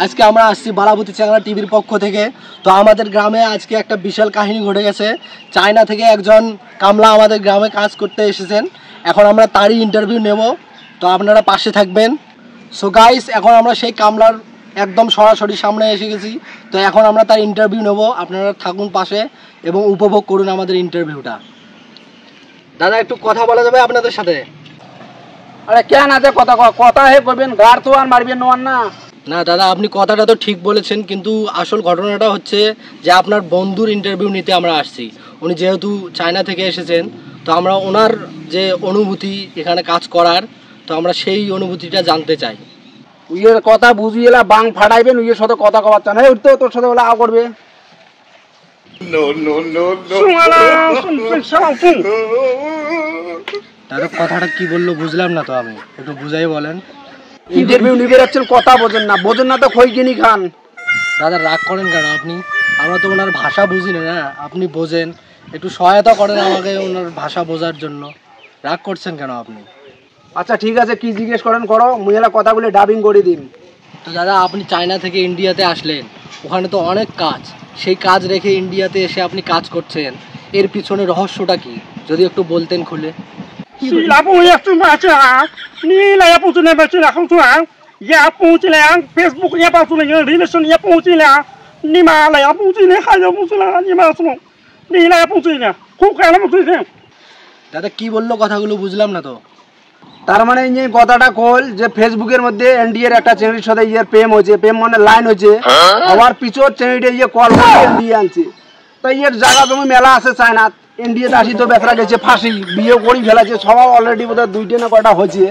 আজকে আমরা আসছি বালাবতী চ্যাংড়া টিভির পক্ষ থেকে। তো আমাদের গ্রামে আজকে একটা বিশাল কাহিনী ঘটে গেছে। চায়না থেকে একজন কামলা আমাদের গ্রামে কাজ করতে এসেছেন। এখন আমরা তারই ইন্টারভিউ নেব, তো আপনারা পাশে থাকবেন। সো গাইস, এখন আমরা সেই কামলার একদম সরাসরি সামনে এসে গেছি। তো এখন আমরা তার ইন্টারভিউ নেব, আপনারা থাকুন পাশে এবং উপভোগ করুন আমাদের ইন্টারভিউটা। দাদা, একটু কথা বলা যাবে আপনাদের সাথে? আরে কেন আছে কথা কথা হে করবেন, গাড় তো আর মারবেন না। না দাদা, আপনি কথাটা তো ঠিক বলেছেন, কিন্তু আসল ঘটনাটা হচ্ছে যে আপনার বন্ধুর ইন্টারভিউ নিতে আমরা আসছি। উনি যেহেতু চায়না থেকে এসেছেন, তো আমরা ওনার যে অনুভূতি এখানে কাজ করার, তো আমরা সেই অনুভূতিটা জানতে চাই। উইয়ের কথা বুঝিয়ে এলা বাং ফাটাইবেন, উইয়ের সাথে কথা কবার চান। এই উঠতে তোর সাথে ওলা করবে। দাদা, কথাটা কি বললো বুঝলাম না তো, আমি একটু বুঝাই বলেন। ইন্টারভিউ নিবে যাচ্ছেন, কথা বোঝেন না তো খই কিনি খান। দাদা, রাগ করেন কেন আপনি? আমরা তো ওনার ভাষা বুঝি না, আপনি বোঝেন, একটু সহায়তা করেন আমাকে ওনার ভাষা বোঝার জন্য। রাগ করছেন কেন আপনি? আচ্ছা ঠিক আছে, কি জিজ্ঞেস করেন করো, মুইলা কথাগুলো ডাবিং করে দিন। তো দাদা, আপনি চায়না থেকে ইন্ডিয়াতে আসলেন, ওখানে তো অনেক কাজ, সেই কাজ রেখে ইন্ডিয়াতে এসে আপনি কাজ করছেন, এর পিছনে রহস্যটা কি যদি একটু বলতেন খুলে। দাদা, কি বললো কথাগুলো বুঝলাম না তো। তার মানে এই কথাটা কল যে ফেসবুকের মধ্যে এনডিএর একটা চেংড়ির সাথে ইয়ের প্রেম হয়েছে, প্রেম মানে লাইন হয়েছে, আবার পিছর চেংড়িটা ইয়ে কল করে এনডিএ আনছে। তাই এর জায়গা তুমি মেলা আছে চায়না, ইন্ডিয়াতে আসি তো বেচরা গেছে ফাঁসি, বিয়ে করি ফেলাছে, সবাই অলরেডি বোধহয় 2টা না কয়টা হয়েছে।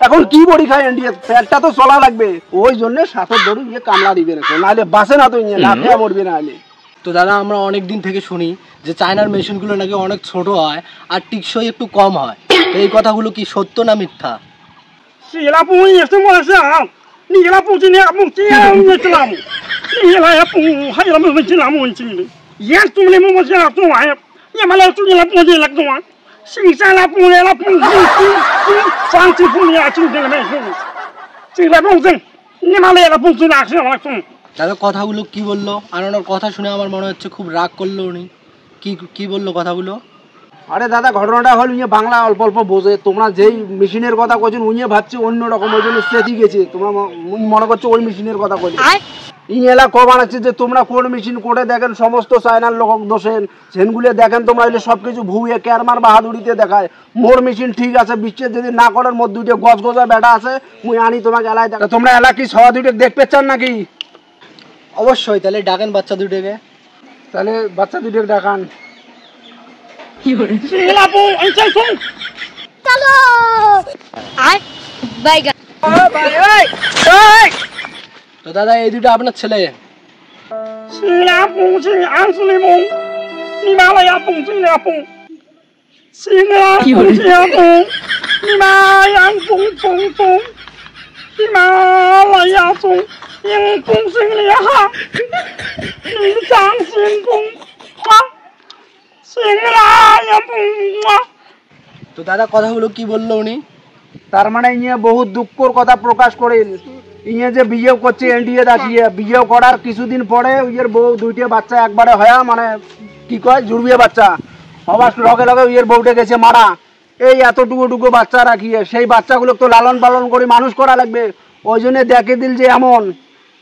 এখন কি বড়ি খায় ইন্ডিয়া, পেটটা তো চলা লাগবে, ওই জন্য সাথর ধরু ইয়ে কামলা দিবে রেখে, নাহলে বাসে না তো ইয়ে না খেয়ে মরবে নাহলে। তো দাদা, আমরা অনেক দিন থেকে শুনি যে চায়নার মেশিনগুলো নাকি অনেক ছোট হয় আর টিকসই একটু কম হয়, তো এই কথাগুলো কি সত্য না মিথ্যা? দাদা, কথাগুলো কি বললো? আর ওনার কথা শুনে আমার মনে হচ্ছে খুব রাগ করলো উনি। কি বললো কথাগুলো? আরে দাদা, ঘটনাটা হল উনি বাংলা অল্প অল্প বোঝে, তোমরা যেই মেশিনের কথা কইছেন উনি ভাবছে অন্য রকম, ওই জন্য সেটি গেছে, তোমরা মনে করছো ওই মেশিনের কথা কইছে। ইংলা ক বানাচ্ছে যে তোমরা কোন মেশিন করে দেখেন, সমস্ত চায়নার লোক দোষেন সেনগুলো দেখেন, তোমরা সবকিছু ভুয়ে ক্যারমার বাহাদুরিতে দেখায়। মোর মেশিন ঠিক আছে, বিশ্বের যদি না করার মধ্যে দুইটা গজ গজা বেটা আছে, মুই আনি তোমাকে এলাকায় দেখা। তোমরা এলাকা কি সবা দুইটা দেখতে চান নাকি? অবশ্যই, তাহলে ডাকেন বাচ্চা দুটোকে। তাহলে বাচ্চা দুইটাকে ডাকান। তো দাদা, এই দুটো আপনার ছেলে? তো দাদা, কথাগুলো কি বললো উনি? তার মানে ইয়ে বহুত দুঃখর কথা প্রকাশ করেন, ইয়ে যে বিয়ে করছে এনডিএ আসিয়ে, বিয়ে করার কিছুদিন পরে ইয়ের বউ 2টা বাচ্চা একবারে হয়া, মানে কি কয় জুড়বিয়ে বাচ্চা হবার লগে লগে ইয়ের বউটা গেছে মারা। এই এতটুকু বাচ্চা রাখিয়ে সেই বাচ্চাগুলো তো লালন পালন করে মানুষ করা লাগবে, ওই জন্য দেখে দিল যে এমন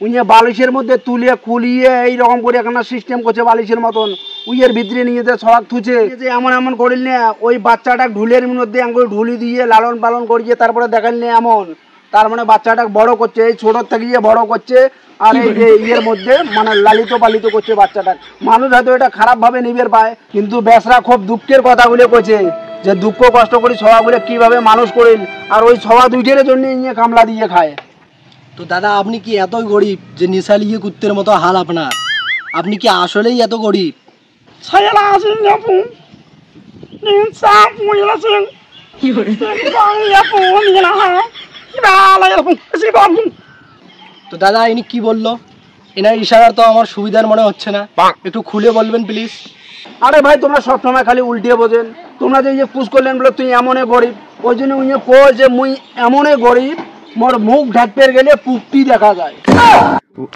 উইয়ে বালিশের মধ্যে তুলে খুলিয়ে এইরকম করে একটা সিস্টেম করছে বালিশের মতন, উইয়ের ভিতরে নিয়ে যে ছড়াক থুছে, যে এমন করিল না ওই বাচ্চাটা ঢুলের মধ্যে আঙ্গুল ঢুলি দিয়ে লালন পালন করিয়ে তারপরে দেখাল না এমন। তার মানে বাচ্চাটা বড় করছে, এই ছোট থেকে বড় করছে, আর এই যে ইয়ের মধ্যে মানে লালিত পালিত করছে বাচ্চাটা। মানুষ হয়তো এটা খারাপ ভাবে নিবের পায়, কিন্তু বেসরা খুব দুঃখের কথাগুলো কইছে যে দুঃখ কষ্ট করি ছড়াগুলো কিভাবে মানুষ করিল, আর ওই ছড়া 2টার জন্য ইয়ে কামলা দিয়ে খায়। তো দাদা, আপনি কি এতই গরিব যে নিশালিয়ে কুত্তের মতো হাল আপনার? আপনি কি আসলেই এত গরিব? তো দাদা, ইনি কি বললো? এনার ইশারা তো আমার সুবিধার মনে হচ্ছে না, একটু খুলে বলবেন প্লিজ। আরে ভাই, তোমরা সবসময় খালি উল্টিয়ে বোঝেন। তোমরা যে পুষ করলেন বলে তুই এমনে গরিব, ওই জন্য উনি কো যে মুই এমনে গরিব, মোর মুখ ঢাকতে গেলে পুকটি দেখা যায়। Oh